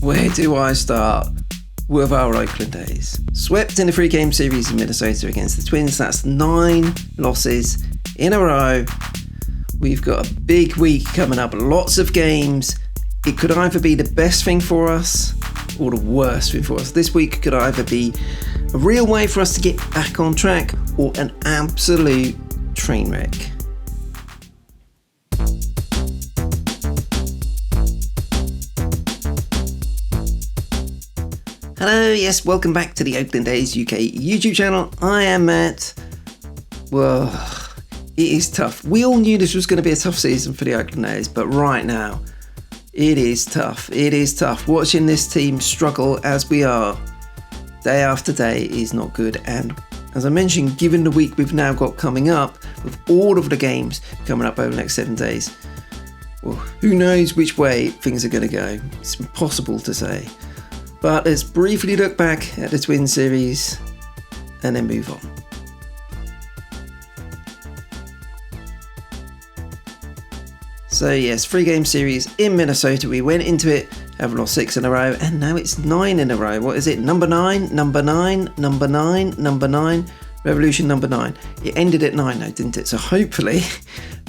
Where do I start with our Oakland A's? Swept in a 3-game series in Minnesota against the Twins. That's 9 losses in a row. We've got a big week coming up, lots of games. It could either be the best thing for us or the worst thing for us. This week could either be a real way for us to get back on track or an absolute train wreck. Hello, yes, welcome back to the Oakland A's UK YouTube channel. I am Matt. Well, it is tough. We all knew this was going to be a tough season for the Oakland A's, but right now, it is tough. It is tough. Watching this team struggle as we are day after day is not good. And as I mentioned, given the week we've now got coming up, with all of the games coming up over the next 7 days, well, who knows which way things are going to go. It's impossible to say. But let's briefly look back at the Twins series and then move on. So yes, 3-game series in Minnesota. We went into it, have lost 6 in a row, and now it's 9 in a row. What is it? Number 9, number 9, number 9, number 9. Revolution number 9. It ended at 9 though, didn't it? So hopefully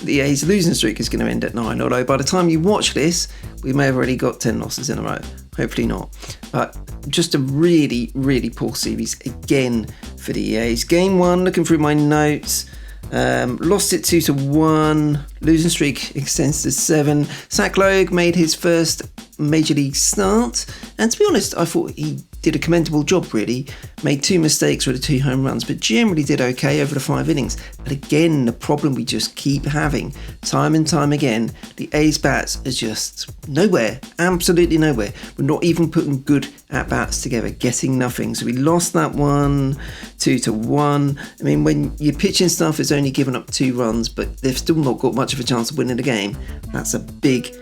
the A's losing streak is going to end at 9. Although by the time you watch this, we may have already got 10 losses in a row. Hopefully not. But just a really, really poor series again for the A's. Game 1, looking through my notes, lost it 2-1. Losing streak extends to 7. Zach Logue made his first major league start, and to be honest, I thought he did a commendable job really. Made 2 mistakes with the 2 home runs, but generally did okay over the 5 innings. But again, the problem we just keep having time and time again, the A's bats are just nowhere, absolutely nowhere. We're not even putting good at-bats together, getting nothing. So we lost that one 2-1. I mean, when your pitching staff has only given up 2 runs, but they've still not got much of a chance of winning the game, that's a big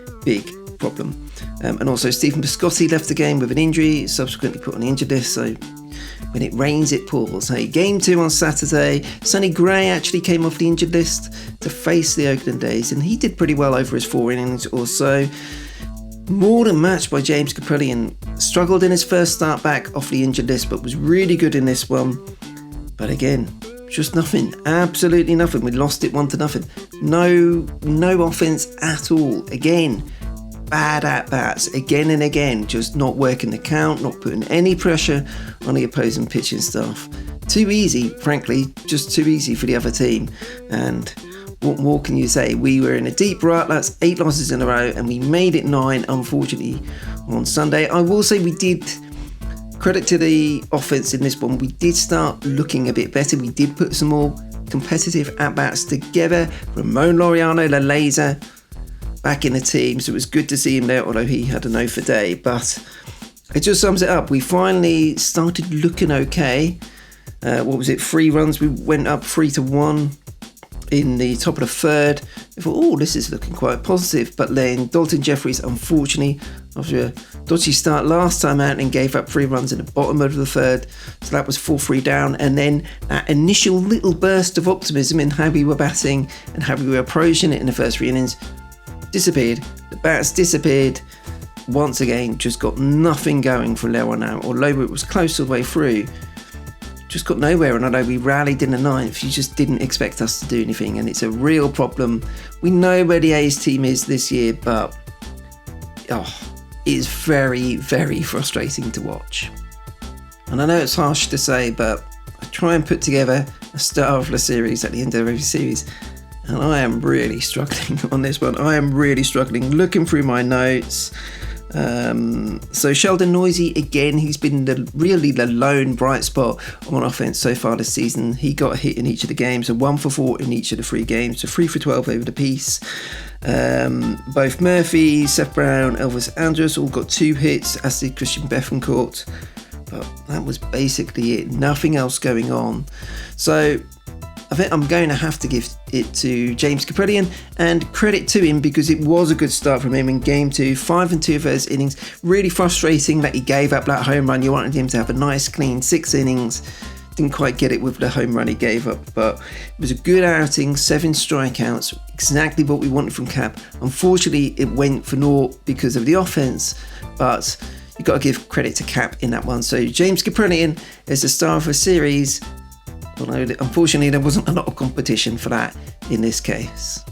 problem. And also Stephen Piscotty left the game with an injury, subsequently put on the injured list, so when it rains it pours. Hey, game 2 on Saturday, Sonny Gray actually came off the injured list to face the Oakland A's, and he did pretty well over his 4 innings or so. More than matched by James Kaprielian. Struggled in his first start back off the injured list, but was really good in this one. But again, just nothing, absolutely nothing. We lost it 1-0. No offense at all. Again, bad at-bats again and again, just not working the count, not putting any pressure on the opposing pitching staff. Too easy, frankly, just too easy for the other team. And what more can you say? We were in a deep rut. That's 8 losses in a row, and we made it 9, unfortunately, on Sunday. I will say we did, credit to the offense in this one, we did start looking a bit better. We did put some more competitive at-bats together. Ramon Laureano, La Laser, back in the team, so it was good to see him there, although he had a no for day. But it just sums it up. We finally started looking okay. What was it? 3 runs. We went up 3-1 in the top of the 3rd. I thought, oh, this is looking quite positive. But then Dalton Jeffries, unfortunately, after a dodgy start last time out, and gave up 3 runs in the bottom of the 3rd. So that was 4-3 down. And then that initial little burst of optimism in how we were batting and how we were approaching it in the first 3 innings disappeared. The bats disappeared once again. Just got nothing going from there on out. Although it was close all the way through, just got nowhere. And although we rallied in the 9th, you just didn't expect us to do anything, and it's a real problem. We know where the A's team is this year, but it's very, very frustrating to watch. And I know it's harsh to say, but I try and put together a star of the series at the end of every series, and I am really struggling on this one. I am really struggling looking through my notes. So Sheldon Noisy, again, he's been really the lone bright spot on offense so far this season. He got a hit in each of the games, so 1 for 4 in each of the 3 games, so 3 for 12 over the piece. Both Murphy, Seth Brown, Elvis Andrus all got 2 hits, as did Christian Bethancourt. But that was basically it. Nothing else going on. So I think I'm going to have to give it to James Kaprielian, and credit to him because it was a good start from him in game 2. 5 and 2 of those innings. Really frustrating that he gave up that home run. You wanted him to have a nice clean 6 innings. Didn't quite get it with the home run he gave up, but it was a good outing. 7 strikeouts, exactly what we wanted from Cap. Unfortunately, it went for naught because of the offense, but you've got to give credit to Cap in that one. So James Caprellian is the star of the series, although unfortunately there wasn't a lot of competition for that in this case.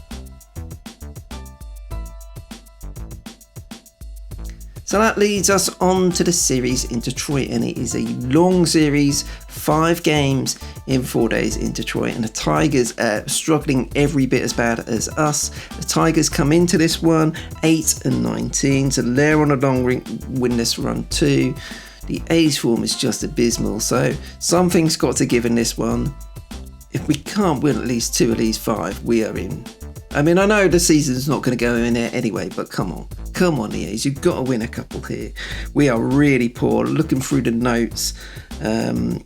So that leads us on to the series in Detroit, and it is a long series, 5 games in 4 days in Detroit, and the Tigers are struggling every bit as bad as us. The Tigers come into this one 8-19, so they're on a long winless run too. The A's form is just abysmal, so something's got to give in this one. If we can't win at least 2 of these 5, we are in. I mean, I know the season's not going to go in there anyway, but come on, the A's, you've got to win a couple here. We are really poor. Looking through the notes,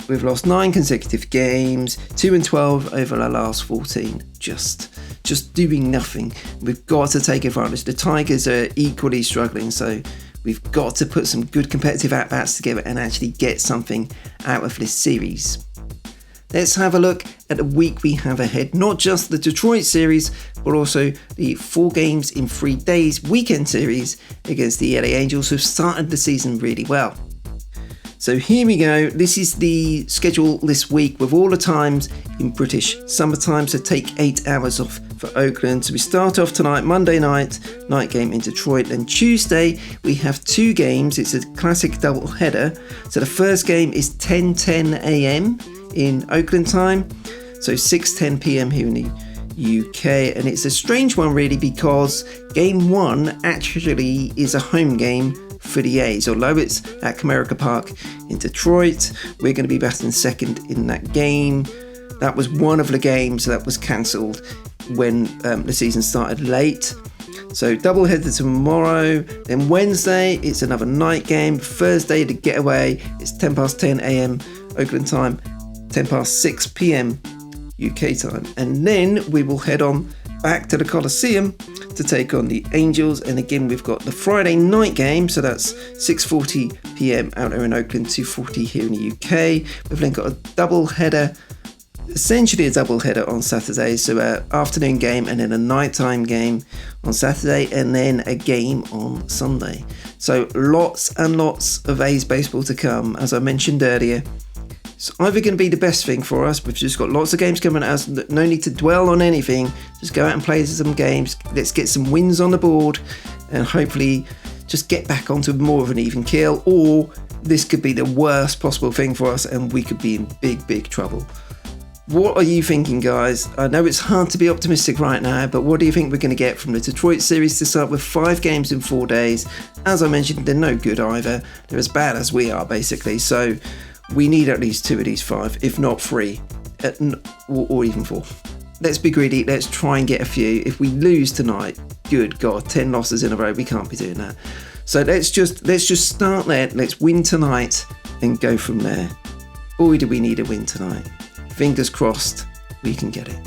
we've lost 9 consecutive games, 2-12 over the last 14. Just doing nothing. We've got to take advantage. The Tigers are equally struggling, so we've got to put some good competitive at-bats together and actually get something out of this series. Let's have a look at the week we have ahead. Not just the Detroit series, but also the 4 games in 3 days weekend series against the LA Angels, who've started the season really well. So here we go. This is the schedule this week with all the times in British summertime, so take 8 hours off for Oakland. So we start off tonight, Monday night game in Detroit. Then Tuesday, we have 2 games. It's a classic double header. So the first game is 10:10 a.m. in Oakland time, so 6:10 p.m. here in the UK, and it's a strange one really because game 1 actually is a home game for the A's. Although it's at Comerica Park in Detroit, we're going to be batting second in that game. That was one of the games that was cancelled when the season started late. So double header tomorrow, then Wednesday it's another night game. Thursday the getaway, it's 10:10 a.m. Oakland time, 6:10 p.m. UK time, and then we will head on back to the Coliseum to take on the Angels. And again, we've got the Friday night game, so that's 6:40 p.m. out there in Oakland, 2:40 here in the UK. We've then got a double header, essentially a double header on Saturday, so an afternoon game and then a nighttime game on Saturday, and then a game on Sunday. So lots and lots of A's baseball to come, as I mentioned earlier. It's either going to be the best thing for us. We've just got lots of games coming at us. No need to dwell on anything. Just go out and play some games. Let's get some wins on the board and hopefully just get back onto more of an even keel. Or this could be the worst possible thing for us and we could be in big trouble. What are you thinking, guys? I know it's hard to be optimistic right now, but what do you think we're going to get from the Detroit series to start with 5 games in 4 days? As I mentioned, they're no good either. They're as bad as we are, basically. So we need at least 2 of these 5, if not 3, or even 4. Let's be greedy. Let's try and get a few. If we lose tonight, good God, 10 losses in a row. We can't be doing that. So let's just start there. Let's win tonight and go from there. Boy, do we need a win tonight. Fingers crossed we can get it.